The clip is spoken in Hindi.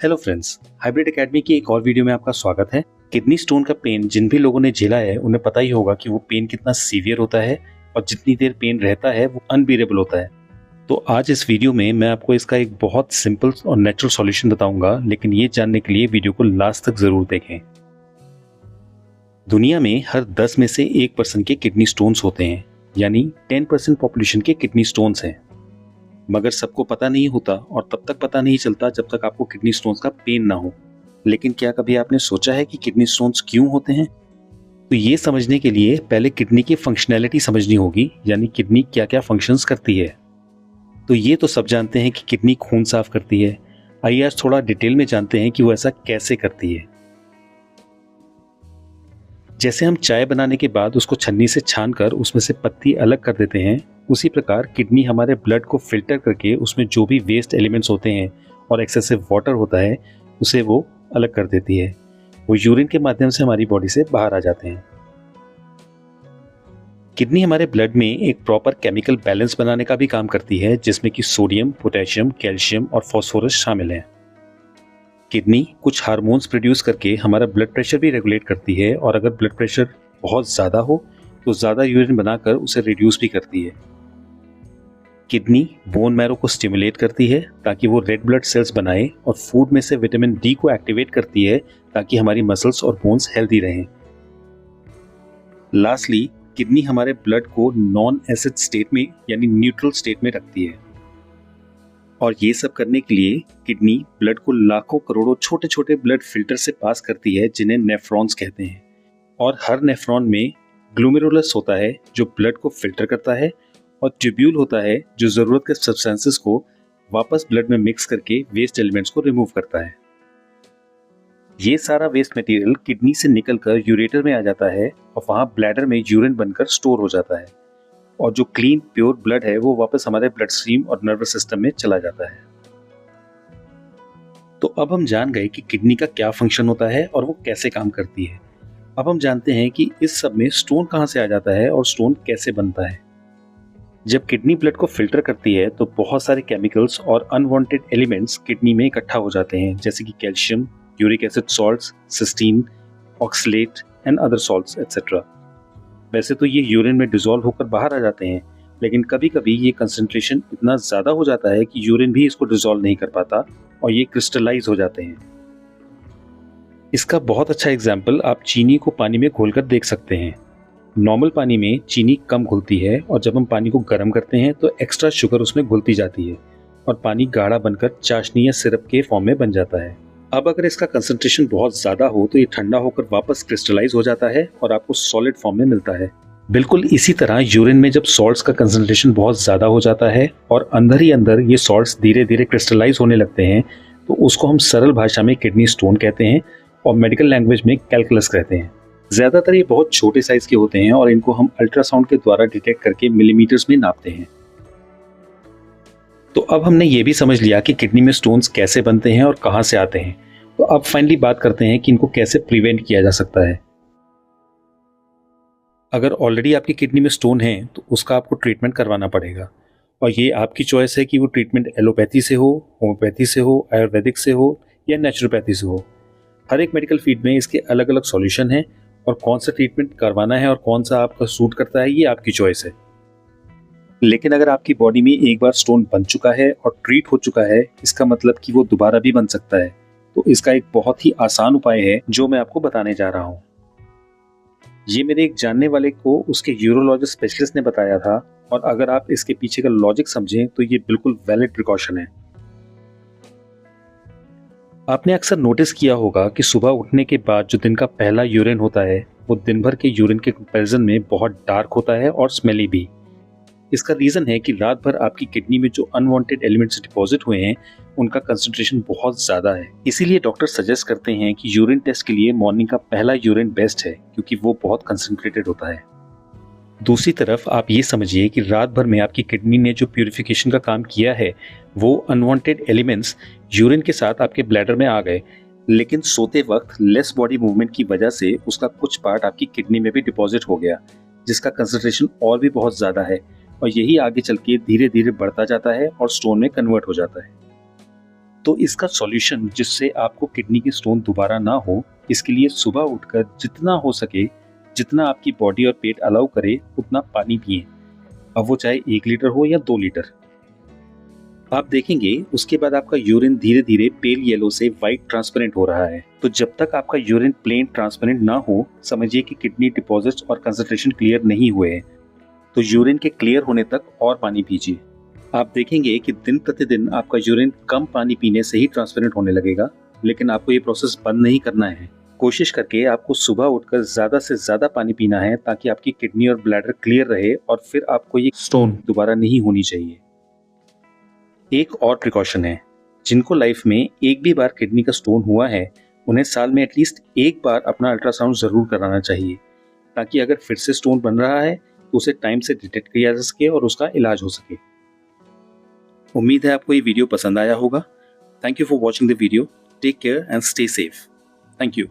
हेलो फ्रेंड्स, हाइब्रिड एकेडमी की एक और वीडियो में आपका स्वागत है। किडनी स्टोन का पेन जिन भी लोगों ने झेला है उन्हें पता ही होगा कि वो पेन कितना सीवियर होता है और जितनी देर पेन रहता है वो अनबीरेबल होता है। तो आज इस वीडियो में मैं आपको इसका एक बहुत सिंपल और नेचुरल सॉल्यूशन बताऊंगा, लेकिन ये जानने के लिए वीडियो को लास्ट तक जरूर देखें। दुनिया में हर 10 में से 1% के किडनी स्टोन्स होते हैं, यानी 10% पॉपुलेशन के किडनी स्टोन्स हैं। मगर सबको पता नहीं होता और तब तक पता नहीं चलता जब तक आपको किडनी स्टोन्स का पेन ना हो। लेकिन क्या कभी आपने सोचा है कि किडनी स्टोन्स क्यों होते हैं? तो ये समझने के लिए पहले किडनी की फंक्शनैलिटी समझनी होगी, यानी किडनी क्या क्या फंक्शंस करती है। तो ये तो सब जानते हैं कि किडनी खून साफ करती है। आइए आज थोड़ा डिटेल में जानते हैं कि वो ऐसा कैसे करती है। जैसे हम चाय बनाने के बाद उसको छन्नी से छान कर उसमें से पत्ती अलग कर देते हैं, उसी प्रकार किडनी हमारे ब्लड को फिल्टर करके उसमें जो भी वेस्ट एलिमेंट्स होते हैं और एक्सेसिव वाटर होता है उसे वो अलग कर देती है। वो यूरिन के माध्यम से हमारी बॉडी से बाहर आ जाते हैं। किडनी हमारे ब्लड में एक प्रॉपर केमिकल बैलेंस बनाने का भी काम करती है, जिसमें कि सोडियम, पोटेशियम, कैल्शियम और फास्फोरस शामिल हैं। किडनी कुछ हार्मोन्स प्रोड्यूस करके हमारा ब्लड प्रेशर भी रेगुलेट करती है, और अगर ब्लड प्रेशर बहुत ज़्यादा हो तो ज़्यादा यूरिन बनाकर उसे रिड्यूस भी करती है। किडनी बोन मैरो को स्टिमुलेट करती है ताकि वो रेड ब्लड सेल्स बनाए, और फूड में से विटामिन डी को एक्टिवेट करती है ताकि हमारी मसल्स और बोन्स हेल्दी रहें। लास्टली, किडनी हमारे ब्लड को नॉन एसिड स्टेट में यानी न्यूट्रल स्टेट में रखती है। और ये सब करने के लिए किडनी ब्लड को लाखों करोड़ों छोटे छोटे ब्लड फिल्टर से पास करती है, जिन्हें नेफ्रॉन्स कहते हैं। और हर नेफ्रॉन में ग्लोमेरुलस होता है जो ब्लड को फिल्टर करता है, और ट्यूब्यूल होता है जो जरूरत के सब्सटेंसेस को वापस ब्लड में मिक्स करके वेस्ट एलिमेंट्स को रिमूव करता है। ये सारा वेस्ट मटेरियल किडनी से निकलकर यूरेटर में आ जाता है और वहां ब्लैडर में यूरिन बनकर स्टोर हो जाता है, और जो क्लीन प्योर ब्लड है वो वापस हमारे ब्लड स्ट्रीम और नर्वस सिस्टम में चला जाता है। तो अब हम जान गए कि किडनी का क्या फंक्शन होता है और वो कैसे काम करती है। अब हम जानते हैं कि इस सब में स्टोन कहाँ से आ जाता है और स्टोन कैसे बनता है। जब किडनी ब्लड को फिल्टर करती है तो बहुत सारे केमिकल्स और अनवांटेड एलिमेंट्स किडनी में इकट्ठा हो जाते हैं, जैसे कि calcium, uric acid salts, cystine, oxalate and other salts etcetera. वैसे तो ये यूरिन में डिसॉल्व होकर बाहर आ जाते हैं, लेकिन कभी कभी ये कंसंट्रेशन इतना ज़्यादा हो जाता है कि यूरिन भी इसको डिसॉल्व नहीं कर पाता और ये क्रिस्टलाइज हो जाते हैं। इसका बहुत अच्छा एग्जाम्पल आप चीनी को पानी में घोलकर देख सकते हैं। नॉर्मल पानी में चीनी कम घुलती है, और जब हम पानी को गर्म करते हैं तो एक्स्ट्रा शुगर उसमें घुलती जाती है और पानी गाढ़ा बनकर चाशनी या सिरप के फॉर्म में बन जाता है। अब अगर इसका कंसंट्रेशन बहुत ज़्यादा हो तो ये ठंडा होकर वापस क्रिस्टलाइज हो जाता है और आपको सॉलिड फॉर्म में मिलता है। बिल्कुल इसी तरह यूरिन में जब सॉल्ट्स का कंसंट्रेशन बहुत ज़्यादा हो जाता है और अंदर ही अंदर ये सॉल्ट्स धीरे धीरे क्रिस्टलाइज होने लगते हैं, तो उसको हम सरल भाषा में किडनी स्टोन कहते हैं और मेडिकल लैंग्वेज में कैलकुलस कहते हैं। ज़्यादातर ये बहुत छोटे साइज के होते हैं और इनको हम अल्ट्रासाउंड के द्वारा डिटेक्ट करके मिलीमीटर्स में नापते हैं। तो अब हमने ये भी समझ लिया कि किडनी में स्टोन्स कैसे बनते हैं और कहाँ से आते हैं। तो अब फाइनली बात करते हैं कि इनको कैसे प्रिवेंट किया जा सकता है। अगर ऑलरेडी आपकी किडनी में स्टोन है तो उसका आपको ट्रीटमेंट करवाना पड़ेगा, और ये आपकी चॉइस है कि वो ट्रीटमेंट एलोपैथी से हो, होम्योपैथी से हो, आयुर्वेदिक से हो या नेचुरोपैथी से हो। हर एक मेडिकल फील्ड में इसके अलग अलग सॉल्यूशन हैं, और कौन सा ट्रीटमेंट करवाना है और कौन सा आपका सूट करता है ये आपकी चॉइस है। लेकिन अगर आपकी बॉडी में एक बार स्टोन बन चुका है और ट्रीट हो चुका है, इसका मतलब कि वो दोबारा भी बन सकता है। तो इसका एक बहुत ही आसान उपाय है जो मैं आपको बताने जा रहा हूँ। ये मेरे एक जानने वाले को उसके यूरोलॉजिस्ट स्पेशलिस्ट ने बताया था, और अगर आप इसके पीछे का लॉजिक समझें तो ये बिल्कुल वैलिड प्रिकॉशन है। आपने अक्सर नोटिस किया होगा कि सुबह उठने के बाद जो दिन का पहला यूरिन होता है वो दिन भर के यूरिन के कंपैरिजन में बहुत डार्क होता है और स्मेली भी। इसका रीज़न है कि रात भर आपकी किडनी में जो अनवांटेड एलिमेंट्स डिपॉजिट हुए हैं उनका कंसंट्रेशन बहुत ज़्यादा है। इसीलिए डॉक्टर सजेस्ट करते हैं कि यूरिन टेस्ट के लिए मॉर्निंग का पहला यूरिन बेस्ट है, क्योंकि वो बहुत कंसंट्रेटेड होता है। दूसरी तरफ आप ये समझिए कि रात भर में आपकी किडनी ने जो प्यूरिफिकेशन का काम किया है वो अनवांटेड एलिमेंट्स यूरिन के साथ आपके ब्लैडर में आ गए, लेकिन सोते वक्त लेस बॉडी मूवमेंट की वजह से उसका कुछ पार्ट आपकी किडनी में भी डिपॉजिट हो गया, जिसका कंसंट्रेशन और भी बहुत ज़्यादा है, और यही आगे चल के धीरे धीरे बढ़ता जाता है और स्टोन में कन्वर्ट हो जाता है। तो इसका सॉल्यूशन जिससे आपको किडनी की स्टोन दोबारा ना हो, इसके लिए सुबह उठकर जितना हो सके, जितना आपकी बॉडी और पेट अलाउ करे उतना पानी पिएं। अब वो चाहे 1 लीटर हो या 2 लीटर। आप देखेंगे उसके बाद आपका यूरिन धीरे धीरे पेल येलो से वाइट ट्रांसपेरेंट हो रहा है। तो जब तक आपका यूरिन प्लेन ट्रांसपेरेंट ना हो, समझिए कि किडनी डिपॉजिट्स और कंसंट्रेशन क्लियर नहीं हुए हैं। तो यूरिन के क्लियर होने तक और पानी पीजिए। आप देखेंगे कि दिन प्रतिदिन आपका यूरिन कम पानी पीने से ही ट्रांसपेरेंट होने लगेगा, लेकिन आपको ये प्रोसेस बंद नहीं करना है। कोशिश करके आपको सुबह उठकर ज्यादा से ज्यादा पानी पीना है ताकि आपकी किडनी और ब्लैडर क्लियर रहे और फिर आपको ये स्टोन दोबारा नहीं होनी चाहिए। एक और प्रिकॉशन है, जिनको लाइफ में एक भी बार किडनी का स्टोन हुआ है, उन्हें साल में एटलीस्ट एक बार अपना अल्ट्रासाउंड जरूर कराना चाहिए, ताकि अगर फिर से स्टोन बन रहा है तो उसे टाइम से डिटेक्ट किया जा सके और उसका इलाज हो सके। उम्मीद है आपको ये वीडियो पसंद आया होगा। Thank you for watching the video. Take care and stay safe. Thank you.